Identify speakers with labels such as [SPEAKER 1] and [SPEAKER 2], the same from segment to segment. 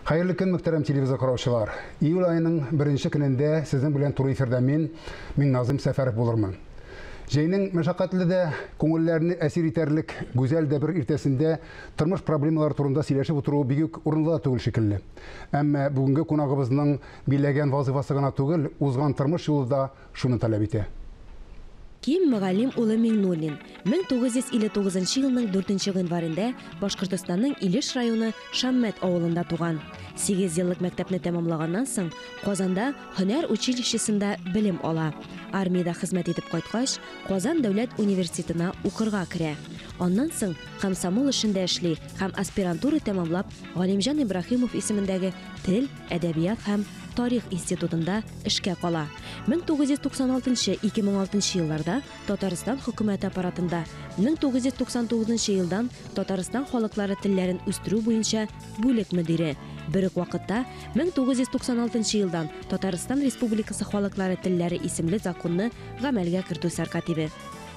[SPEAKER 1] Hayırlı gün muhterem televizyon karşılar. İyul ayının birinci gününde sizin bilen turu efirde min Nazım Seferov bulurman. Jeynin meşakkatli de konularını esir iterlik güzel de bir irtesinde tırmış problemalar turunda sileşip oturu büyük urunla tugul şekilli. Ama bugünkü konağımızın bilegen vazifası gana tugul uzgan tırmış yolda şunu talep ete.
[SPEAKER 2] Kim Muğallim Ulu Mingнуллин 1959 yılının 4 январында Башкортстанның Илеш районы Шаммат авылында туган. 8 yıllık мәктәпне тәмамлаганнан соң Казанда һөнәр училищесында белем ала. Армияда хезмәт итеп кайткач, Казан дәүләт университетына укырга керә. Аннан соң комсомол эшендә эшли һәм аспирантура тәмамлап, Галимҗан Ибраһимов исемендәге Тел, әдәбият һәм Тарих институтында эшкә кала. 1996-2006 елларда Татарстан хөкүмәте аппаратында, 1999 елдан Татарстан халыклары телләрен үстерү буенча бүлек мөдире. Бер үк вакытта 1996 елдан Татарстан Республикасы халыклары телләре исемле законны гамәлгә кертү сәркатибе.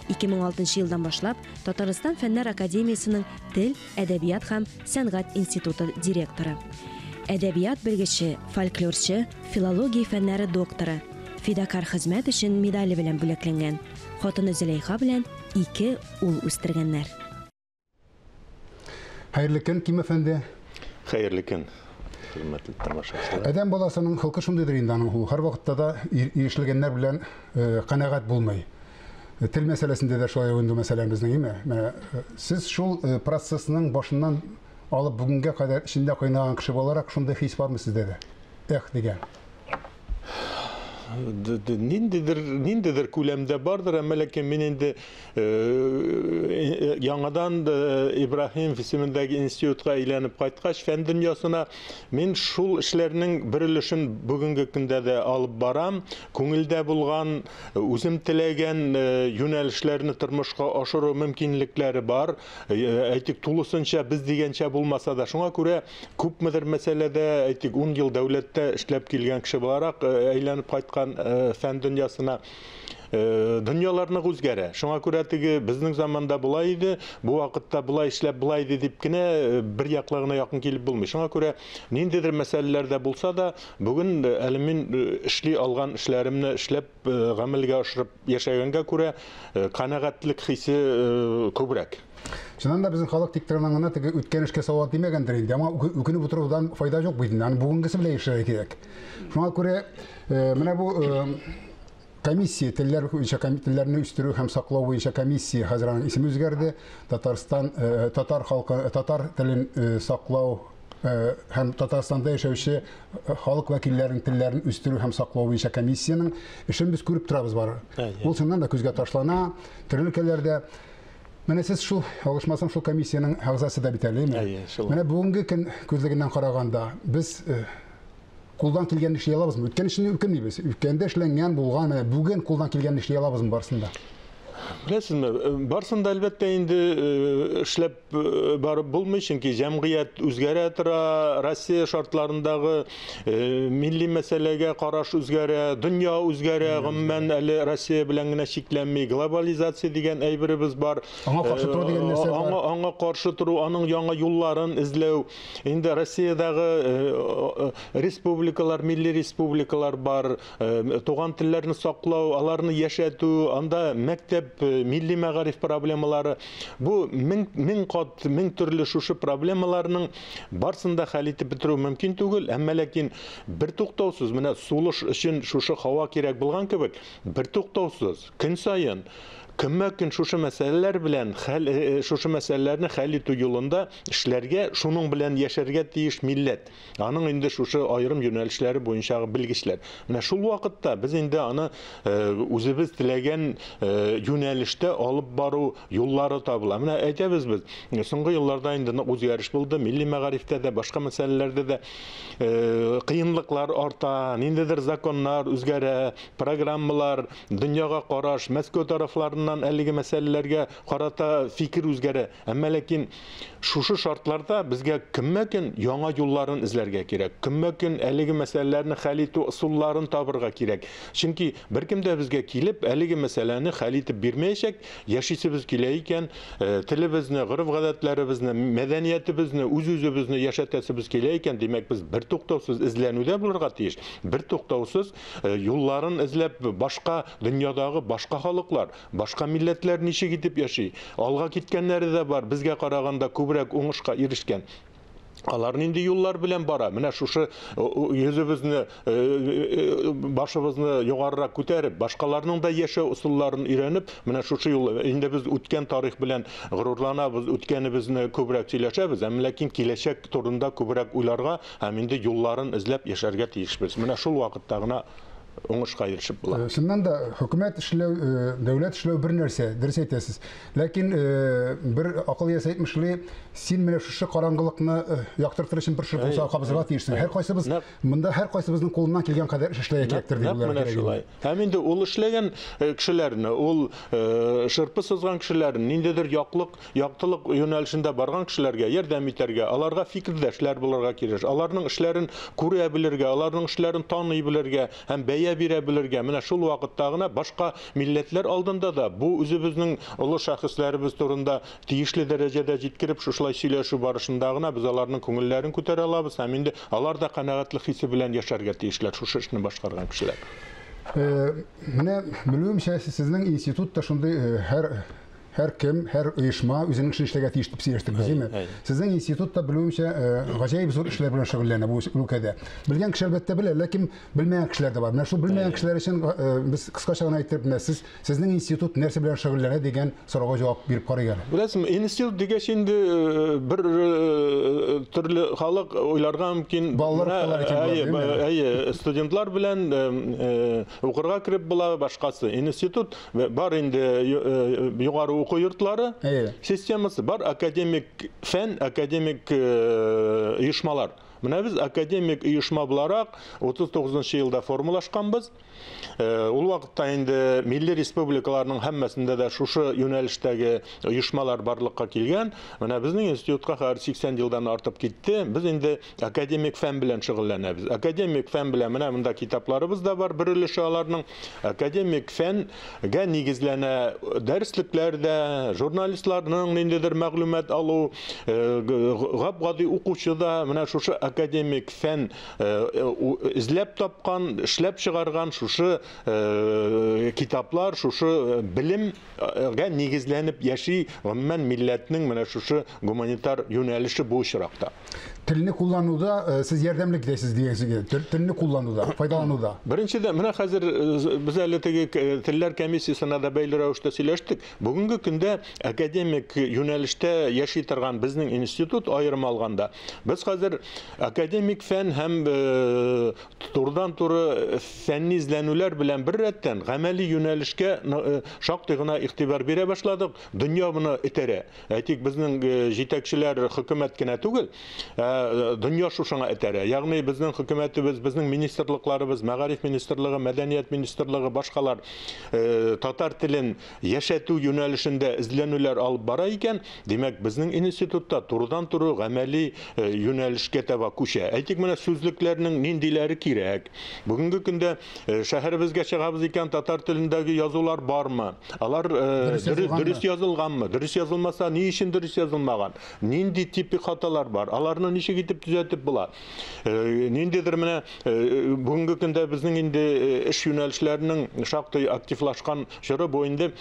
[SPEAKER 2] 2006 елдан башлап Татарстан Фәннәр академиясының Тел, әдәбият һәм сәнгать институты директоры. Әдәбият белгече, фольклорчы, филология фәннәре докторы. Фидакар хезмәт өчен медале белән бүләкләнгән. Хатыны Зөләйха белән 2 ул үстергәннәр.
[SPEAKER 1] Hayırlı gün kim efendi?
[SPEAKER 3] Hayırlı gün. Hürmetli tamaşaçılar.
[SPEAKER 1] Adam balasının halkı şundaydır indanın hu. Her vakitte da işlegenler bilen kanaat bulmayı. Til meselesinde de şöyle oyundu meselemizden değil mi? Siz şu prosesinin başından alıp bugüne kadar içinde kaynayan kişi olarak şunda his var mı sizde de? Degen.
[SPEAKER 3] Nindedir külemde bardır ama lakin meninde yangadan İbrahim isimindeki institutga aylanıp kaytkaç fen dünyasına men şul işlerinin birilişin bugünkü günde de alıp baram. Köngülde bulgan, özüm tilegen yönelişlerini tırmışka aşırı mümkünlükleri var. Aytik tulusunca biz degençe bulmasa da şuna göre köpmedir meselede aytik 10 yıl devlette işlep kelgen kişi olarak aylanıp kaytkan fen dünyasına dünyalarını o'zgara. Şuna göre bizning zamanda bulaydı, bu vakitte bulay işlep bulaydı deyip kine bir yaklığına yakın kelip bulmuş. Şuna göre nindedir meselelerde bulsa da bugün elimin işli algan işlerimni işlep gamelge aşırıp yaşayanga göre kanagatlik hissi köbrek.
[SPEAKER 1] Şundan da bizim halk diktirmanına ötken işke savat demegendir indi ama ükünü bu turdan fayda yok buydu. Yani bugünküsü bile işler gerek. Şuna göre mene bu комиссия телләрне үстерү һәм саклау буенча комиссия хәзернең исеме үзгәрде. Татар телен саклау һәм Татарстанда яшәүче халык вәкилләренең телләрен үстерү һәм саклау буенча комиссияның эшен без күреп торабыз бар. Ул шуннан да күзгә ташлана. Төрле өлкәләрдә менә сез шул алышмасам шул комиссияның әгъзасы да бит әле. Менә бүгенге көн күзлегеннән караганда biz Kuldan kilgen işley alabızmı? Ütken işini ükünmeybiz. Ütkende işlengen bulgan, bugün kuldan kilgen işley alabızmı barsında?
[SPEAKER 3] Bilesizmi, barsında elbette indi işlep barıp bulmuşsun ki cemiyet üzgere tıra, Rusya şartlarındağı milli meselege karaş üzgere, dünya üzgere, gımmen eli Rusya bilengine şiklenmeyi, globalizasyon degen eybirimiz var.
[SPEAKER 1] Ana karşı turu degen nese var?
[SPEAKER 3] Ana karşı turu, anın yana yolların izlev. Indi Rusya'dağı respublikalar, milli respublikalar var. Toğan tillerini saklav, alarını yaşatı, anda mektep milli məğarif problemaları bu min türlü şuşu problemalarının barsında hal etip bitiru mümkün tugul. Amma lakin bir to'xtavsiz mena suluş için şuşu hava kerak bo'lgan kebek bir to'xtavsiz kun sayın Kimmekin şuşu meseleler bilen şuşu meselelerini hal etü yolunda işlerge şunun bilen yaşarga tiyiş millet. Anın indi şuşu ayrım yönelişleri boyunca bilgiçler. Mene şul vakitte biz indi anı özübüz tilegen yönelişte alıp baru yolları tabıla. Mene aytabız biz. Soňky yıllarda indi özgäriş boldy. Milli məgarifte de başka meselelerde de kıyınlıklar arta, nindedir zakonlar özgäre, programmalar, dünyaga qaraş, Moskva taraflarının тарафынан әлеге мәсьәләләргә карата фикер үзгәрә. Әмма ләкин шушы шартларда безгә кеммәкен яңа юлларын эзләргә кирәк. Кеммәкен әлеге мәсьәләләрне хәл итү ысулларын табырга кирәк. Чөнки беркем дә безгә килеп әлеге мәсьәләне хәл итеп бирмәячәк. Яшисебез килә икән, телебезне, гореф-гадәтләребезне, мәдәниятебезне, үз-үзебезне яшәтәсебез килә икән, димәк без бер туктаусыз эзләнүдә булырга тиеш. Бер туктаусыз юлларын эзләп башка дөньядагы башка халыклар, башка милләтләр ничек итеп яши, алга киткәннәре дә бар, безгә караганда күбрәк уңышка ирешкән. Алар нинди юллар белән бара? Менә шушы йөзебезне, башыбызны югарырак күтәреп, башкаларның да яшәү усулларын өйрәнеп, менә шушы юл, инде без үткән тарих белән горурланабыз, үткәнебезне күбрәк сөйләшәбез, әмма ләкин киләчәк турында күбрәк уйларга һәм инде юлларын эзләп яшәргә тиешбез. Менә шул вакытта гына уңышка ирешеп була.
[SPEAKER 1] Шуннан да хөкүмәт эшләү, дәүләт эшләү бер нәрсә, дөрес әйтәсез. Ләкин бер акыл ясайтмышлы, син менә шушы караңгылыкны яктыртыр өчен бер шыр булса кабызырга тиешсең. Һәр кайсыбыз монда һәр кайсыбызның кулыннан килгән кадәр эш эшләргә кирәктер дип уйлыйлар.
[SPEAKER 3] Һәм инде ул эшләгән кешеләрне, ул шырпы сызган кешеләрне, ниндидер яктылык юнәлешендә барган кешеләргә ярдәм итәргә, аларга фикердәшләр булырга кирәк. Аларның эшләрен күрә белергә, аларның эшләрен таный белергә һәм бирә белергә. Менә шул вакытта гына башка милләтләр алдында да бу үзебезнең олы шәхесләребез турында тиешле дәрәҗәдә җиткереп шушлай сөйләшү барышында гына без аларның күңелләрен күтәрә алабыз. Һәм инде алар да канәгатьлек хисе белән яшәргә тиешләр, шушы эшне башкарган кешеләр.
[SPEAKER 1] Менә белүемчә сезнең институтта шундый һәр кем, һәр оешма үзенең эшен эшләргә тиеш дип сөйләштек, димме? Сезнең институтта белүемчә гаҗәеп зур эшләр белән шөгыльләнә бу өлкәдә. Белгән кешеләр әлбәттә белә, ләкин белмәгән кешеләр дә бар. Менә шул белмәгән кешеләр өчен без кыскача гына әйтеп, сезнең институт нәрсә белән шөгыльләнә дигән сорауга җавап биреп карыйгыз.
[SPEAKER 3] Беләсезме, институт дигәч инде бер төрле халык уйларга мөмкин, студентлар белән укырга кирип була, башкасы. Институт бар инде югары уку йортлары системасы бар, академик фән, академик оешмалар. Менә без академик оешма буларак 39 елда формалашканбыз. Ул вакытта инде милли республикаларның һәммәсендә дә шушы юнәлештәге оешмалар барлыкка килгән. Менә безнең институтка хәзер 80 елдан артып китте. Без инде академик фән белән шөгыльләнәбез. Академик фән белән менә монда китапларыбыз да бар, бер өлеше аларның. Академик фәнгә нигезләнә дәреслекләрдә, журналистларның ниндидер мәгълүмат алу, гап-гади укучыда менә шушы академик фән эзләп тапкан, эшләп чыгарган шушы китаплар, шушы белемгә нигезләнеп яши, гомумән милләтнең менә шушы гуманитар юнәлеше бу очракта.
[SPEAKER 1] Телне куллануда сез ярдәмлек итәсез дигәнсез, телне куллануда, файдалануда.
[SPEAKER 3] Беренчедән, менә хәзер без әле теге телләр комиссиясына да бәйле рәвештә сөйләштек. Бүгенге көндә академик юнәлештә яши торган безнең институт аерым алганда, без хәзер академик фән һәм турыдан-туры фәнни эзләнүләр белән бер рәттән гамәли юнәлешкә шактый гына игътибар бирә башладык. Дөнья моны итерә. Әйтик, безнең җитәкчеләр хөкүмәт кенә түгел, дөнья шушыңа итерә. Ягъни безнең хөкүмәтебез, безнең министрлыкларыбыз, мәгариф министрлыгы, мәдәният министрлыгы, башкалар татар телен яшәтү юнәлешендә эзләнүләр алып бара икән. Димәк, безнең институтта турыдан-туры гамәли юнәлешкә таба күчә. Әйтик, менә сүзлекләрнең ниндиләре кирәк? Бүгенге көндә шәһәребезгә чыгабыз икән, татар телендәге язулар бармы? Алар дөрес язылганмы? Дөрес язылмаса, ни өчен дөрес язылмаган? Нинди типи хаталар бар? Аларны ничек итеп төзәтеп була? Ниндидер менә бүгенге көндә безнең инде эш юнәлешләренең шактый активлашкан чоры бу инде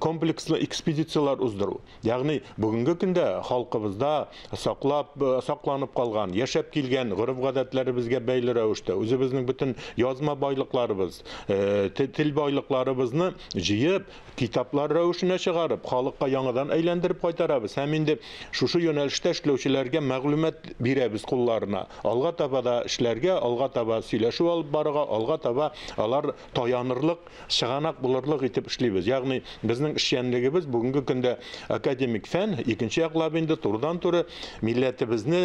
[SPEAKER 3] комплекслы экспедициялар уздыру. Ягъни бүгенге көндә халкыбызда сакланып калган, яшәп килгән гореф-гадәтләребезгә бәйле рәвештә үзебезнең бөтен язма байлыкларыбыз, тел байлыкларыбызны җыеп, китаплар рәвешенә чыгарып, халыкка яңадан әйләндереп кайтарабыз. Һәм инде шушы юнәлештә эшләүчеләргә мәгълүмат бирәбез кулларына. Алга таба да эшләргә, алга таба сөйләшү алып барырга, алга таба алар таянырлык, чыганак булырлык итеп эшлибез. Ягъни безнең эшчәнлегебез бүгенге көндә академик фән, икенче яклап инде турыдан-туры милләтебезне,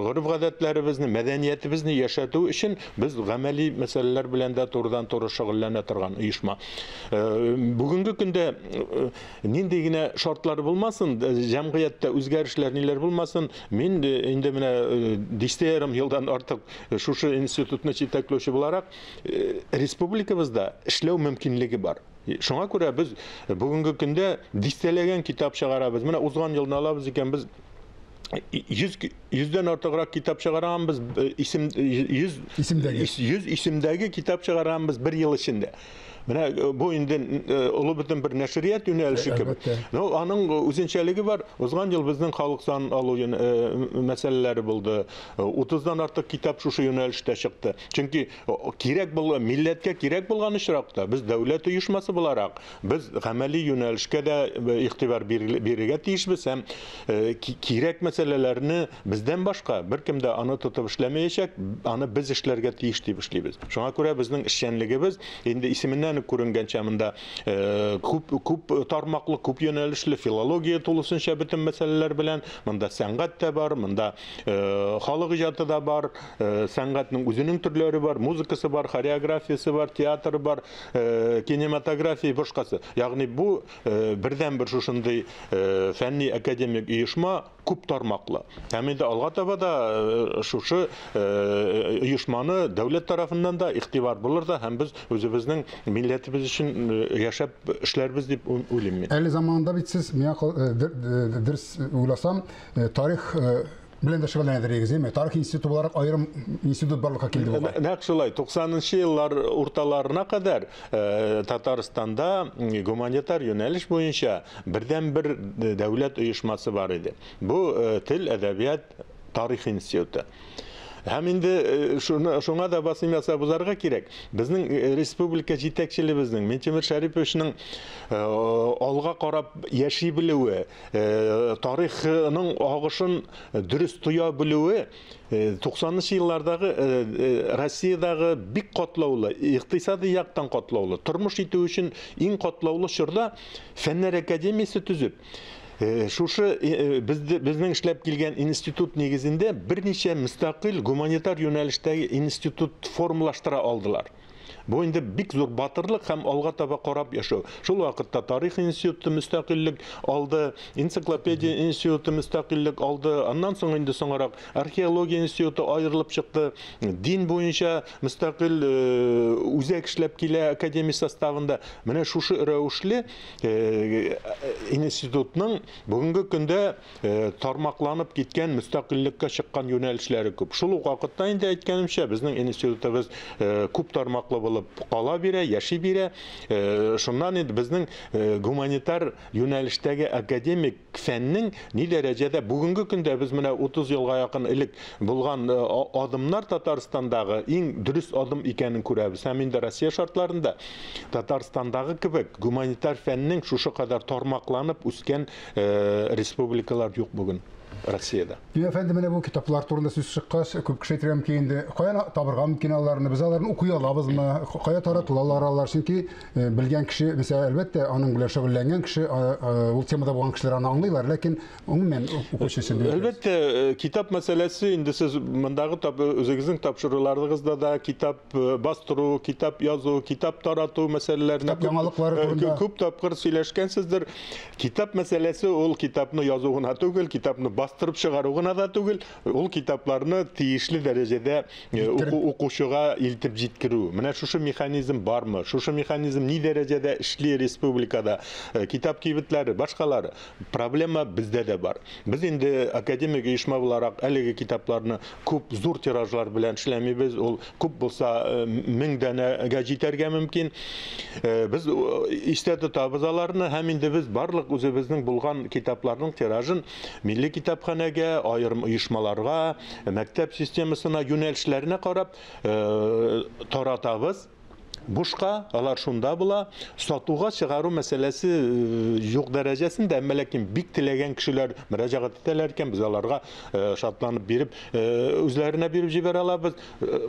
[SPEAKER 3] гореф-гадәтләребезне, мәдәниятебезне яшәтү өчен без гамәли мәсьәләләр белән дә турыдан-туры шөгыльләнә торган оешма. Бүгенге көндә нинди генә шартлар булмасын, җәмгыятьтә үзгәрешләр ниләр булмасын, мин инде менә 10 елдан артык шушы институтны җитәкләүче буларак республикабызда эшләү мөмкинлеге бар. Шуңа күрә без бүгенге көндә дистәләгән китап чыгарабыз. Менә узган елны алабыз икән, без 100дән артыграк китап чыгаранбыз, 100 исемдәге китап чыгаранбыз 1 ел эчендә. Менә бу инде улы бөтен бер нәшрият юнәлеше кебек. Аның үзенчәлеге бар. Узган ел безнең халык сан алу мәсьәләләре булды. 30дан артык китап шушы юнәлештә чыкты. Чөнки кирәк булган милләткә кирәк булган очракта без дәүләт оешмасы буларак, без гамәли юнәлешкә дә игътибар бирергә тиешбез һәм кирәк мәсьәләләрне бездән башка беркем дә аны тотып эшләмәячәк, аны без эшләргә тиеш дип эшлибез. Шуңа күрә безнең эшчәнлегебез инде исеменнән күренгәнчә монда күп тармаклы, күп юнәлешле филология тулысынча бөтен мәсьәләләр белән, монда сәнгать та бар, монда халык иҗаты да бар, сәнгатьнең үзенең төрләре бар, музыкасы бар, хореографиясы бар, театры бар, кинематография башкасы. Ягъни бу бердән-бер шушындый фәнни академик оешма күп тармаклы. Һәм инде алга таба да шушы оешманы дәүләт тарафыннан да игътибар булыр да, һәм без үзебезнең милләтебез өчен яшәп эшләрбез дип уйлыйм мин.
[SPEAKER 1] Әле заманында бит сез дөрес уйласам, тарих белән дә шөгыльләнәдегез, әйме? Тарих институты буларак аерым институт барлыкка килде бугай.
[SPEAKER 3] Нәкъ шулай. 90-нчы еллар урталарына кадәр Татарстанда гуманитар юнәлеш буенча бердән-бер дәүләт оешмасы бар иде. Бу тел, әдәбият, тарих институты. Һәм инде шуңа да басым ясап узарга кирәк. Безнең республика җитәкчелегебезнең Минтимер Шәриповичның алга карап яши белүе, тарихның агышын дөрес тоя белүе 90-нчы еллардагы Россиядагы бик катлаулы, икътисади яктан катлаулы, тормыш итү өчен иң катлаулы чорда фәннәр академиясе төзеп, шушы безнең эшләп килгән институт нигезендә берничә мөстәкыйль гуманитар юнәлештәге институт формалаштыра алдылар. Бу инде бик зур батырлык һәм алга таба карап яшәү. Шул вакытта тарих институты мөстәкыйльлек алды, энциклопедия институты мөстәкыйльлек алды, аннан соң инде соңрак археология институты аерылып чыкты. Дин буенча мөстәкыйль үзәк эшләп килә академия составында. Менә шушы рәвешле институтның бүгенге көндә тармакланып киткән мөстәкыйльлеккә чыккан юнәлешләре күп. Шул вакытта инде әйткәнемчә безнең институтыбыз күп тармаклы булып кала бирә, яши бирә. Шуннан инде безнең гуманитар юнәлештәге академик фәннең ни дәрәҗәдә бүгенге көндә без менә 30 елга якын элек булган адымнар Татарстандагы иң дөрес адым икәнен күрәбез. Һәм инде Россия шартларында Татарстандагы кебек гуманитар фәннең шушы кадәр тармакланып үскән республикалар юк бүген Россиядә.
[SPEAKER 1] Әфәнде, менә бу китаплар турында сүз чыккач, күп кеше әйтергә мөмкин инде. Каян табырга мөмкин аларны? Без аларны укый алабызмы? Кая таратылалар алар? Чөнки белгән кеше, мәсәлән, әлбәттә, аның белән шөгыльләнгән кеше, ул темада булган кешеләр аны аңлыйлар, ләкин гомумән укучы өчен.
[SPEAKER 3] Әлбәттә, китап мәсьәләсе инде сез мондагы үзегезнең тапшыруларыгызда да китап бастыру, китап язу, китап тарату мәсьәләләренә күп тапкыр сөйләшкәнсездер. Китап мәсьәләсе ул китапны язу гына түгел, китапны бастырып чыгару гына да түгел, ул китапларны тиешле дәрәҗәдә укучыга илтеп җиткерү. Менә шушы механизм бармы? Шушы механизм ни дәрәҗәдә эшли республикада? Китап кибетләре, башкалары. Проблема бездә дә бар. Без инде академик оешма буларак әлеге китапларны күп зур тиражлар белән эшләмибез. Ул күп булса 1000 данәгә җитәргә мөмкин. Без истә тотабыз аларны һәм инде без барлык үзебезнең булган китапларның тиражын милли китапханәгә, айрым оешмаларга, мәктәп системасына, юнәлешләренә карап таратабыз. бушка, алар шунда була. Сатуга чыгару мәсьәләсе юк дәрәҗәсендә, әмма ләкин бик теләгән кешеләр мөрәҗәгать итәләр икән, без аларга шатланып биреп, үзләренә биреп җибәрә алабыз.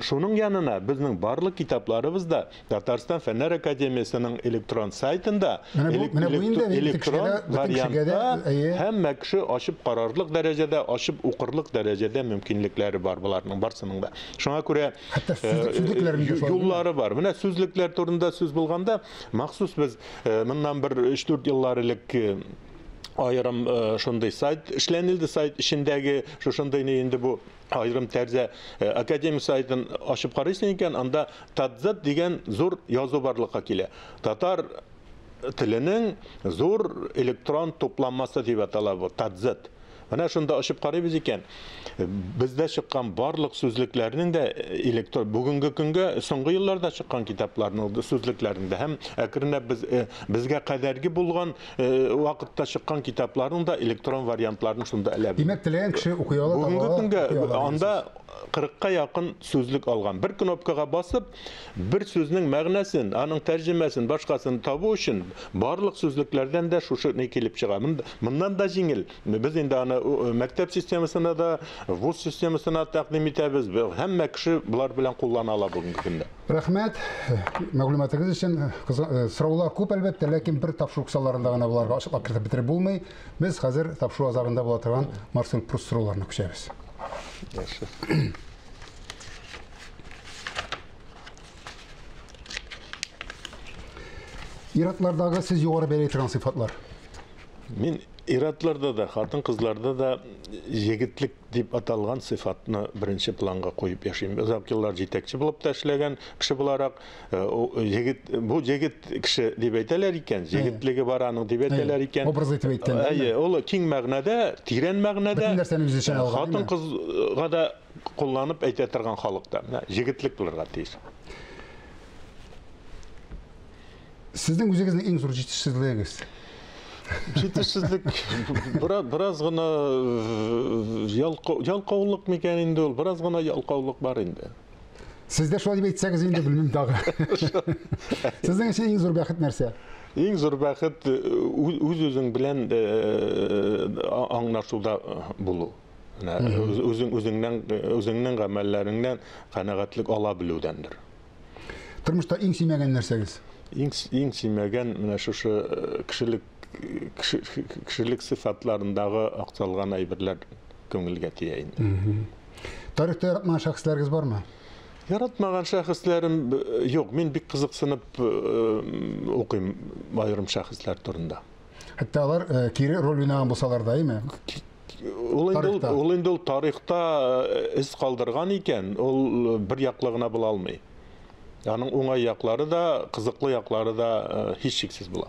[SPEAKER 3] Шуның янына безнең барлык китапларыбызда Татарстан Фәннәр академиясының электрон сайтында электрон вариантта һәммә кеше ачып карарлык дәрәҗәдә, ачып укырлык дәрәҗәдә мөмкинлекләре бар буларның барсының да. Шуңа күрә юллары бар. Менә сүзлекләр турында сүз булганда, махсус без моннан бер 3-4 еллар элек айрым шундый сайт эшләнелде, сайт ишендәге шушындай инде бу айрым тәрзә академия сайтын ачып карыйсың икән, анда Тадзат дигән зур язу барлыкка килә. Татар теленең зур электрон тупламасы дип атала бу Тадзат. Менә шунда ачып карыйбыз икән. Бездә чыккан барлык сүзлекләрнең дә электрон бүгенге көнгә соңгы елларда чыккан китапларның сүзлекләрендә һәм әкренләп безгә кадәрге булган вакытта чыккан китапларның да электрон вариантларын шунда эләп.
[SPEAKER 1] Димәк, теләгән кеше укый ала.
[SPEAKER 3] Бүгенге көнгә анда 40-ка якын сүзлек алган. Бер кнопкага басып, бер сүзнең мәгънәсен, аның тәрҗемәсен, башкасын табу өчен барлык сүзлекләрдән дә шушы не килеп чыга. Моннан да җиңел. Без инде аны мәктәп системасына да, вуз системасына тәкъдим итәбез. Һәммә кеше булар белән куллана ала бүгенге көндә.
[SPEAKER 1] Рәхмәт. Мәгълүматыгыз өчен. Сораулар күп әлбәттә, ләкин бер тапшыру кысаларында гына буларга ачыклап кертеп битереп булмый. Без хәзер тапшыру азагында була торган Марсель Пруст сорауларына күчәбез. Иратлардагы сез югары бәяләй торган сыйфатлар.
[SPEAKER 3] Мин иратларда да, хатын-кызларда да егетлек дип аталган сыйфатны беренче планга куеп яшим. Узак еллар җитәкче булып та эшләгән кеше буларак, бу җегет кеше дип әйтәләр икән, җегетлеге бар аның дип әйтәләр икән.
[SPEAKER 1] Образ итеп әйткән.
[SPEAKER 3] Ул киң мәгънәдә, тирән мәгънәдә хатын-кызга да кулланып әйтә торган халыкта. Җегетлек булырга тиеш.
[SPEAKER 1] Сезнең үзегезнең иң зур җитешсезлегегез?
[SPEAKER 3] Җитешсезлек бераз гына ялкаулык микән инде ул, бераз гына ялкаулык бар инде.
[SPEAKER 1] Сездә шулай дип әйтсәгез инде белмим дагы. Сезнең өчен иң зур бәхет нәрсә?
[SPEAKER 3] Иң зур бәхет үз-үзең белән аңлашуда булу. Үзеңнең гамәлләреңнән канәгатьлек ала белүдәндер.
[SPEAKER 1] Тормышта иң сөймәгән нәрсәгез?
[SPEAKER 3] Иң сөймәгән менә шушы кешелек сыйфатларындагы аксалган әйберләр күңелгә тия инде.
[SPEAKER 1] Тарихта яратмаган шәхесләрегез бармы?
[SPEAKER 3] Яратмаган шәхесләрем юк. Мин бик кызыксынып укыйм айрым шәхесләр турында.
[SPEAKER 1] Хәтта алар кире роль уйнаган булсалар да, әйме?
[SPEAKER 3] Ул инде тарихта из калдырган икән, ул бер яклыгына була алмый. Аның уңай яклары да, кызыклы яклары да һич шиксез була.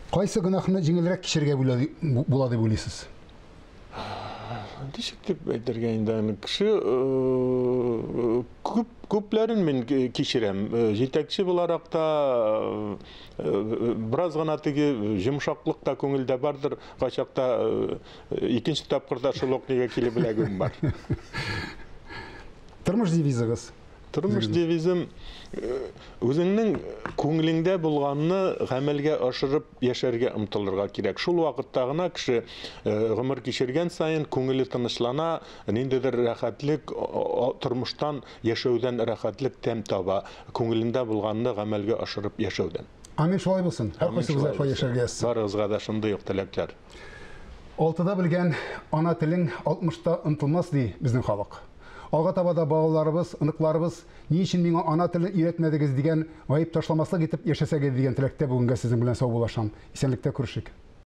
[SPEAKER 1] Кайсы гынахны җиңелрәк кичергә була дип уйлыйсыз?
[SPEAKER 3] Ничек дип әйтергә инде, кеше күпләрен мин кичерәм. Җитәкче буларак та бераз гына теге җимшаклык та күңелдә бардыр. Кайчакта икенче тапкырда шул ук нигә килеп беләгем бар.
[SPEAKER 1] Тормыш девизыгыз?
[SPEAKER 3] Тормыш девизим үзеңнең күңелеңдә булганны гамәлгә ашырып яшәргә омтылырга кирәк. Шул вакытта гына кеше гомер кичергән саен күңеле тынычлана, ниндидер рәхәтлек тормыштан яшәүдән рәхәтлек тәм таба, күңелендә булганны гамәлгә ашырып яшәүдән.
[SPEAKER 1] Амин, шулай булсын. Һәркайсыбызга шулай яшәргә ясыз.
[SPEAKER 3] Барыгызга да шундый ук теләкләр.
[SPEAKER 1] Алтыда белгән ана телең 60-та ынтылмас ди безнең халык. Алга таба да балаларыбыз,ыныкларыбыз ни өчен миңа ана телен өйрәтмәдегез дигән гаеп ташламаслык итеп яшәсәгез дигән теләктә бүгенгә сезнең белән сау булашам. Исәнлектә күрешик.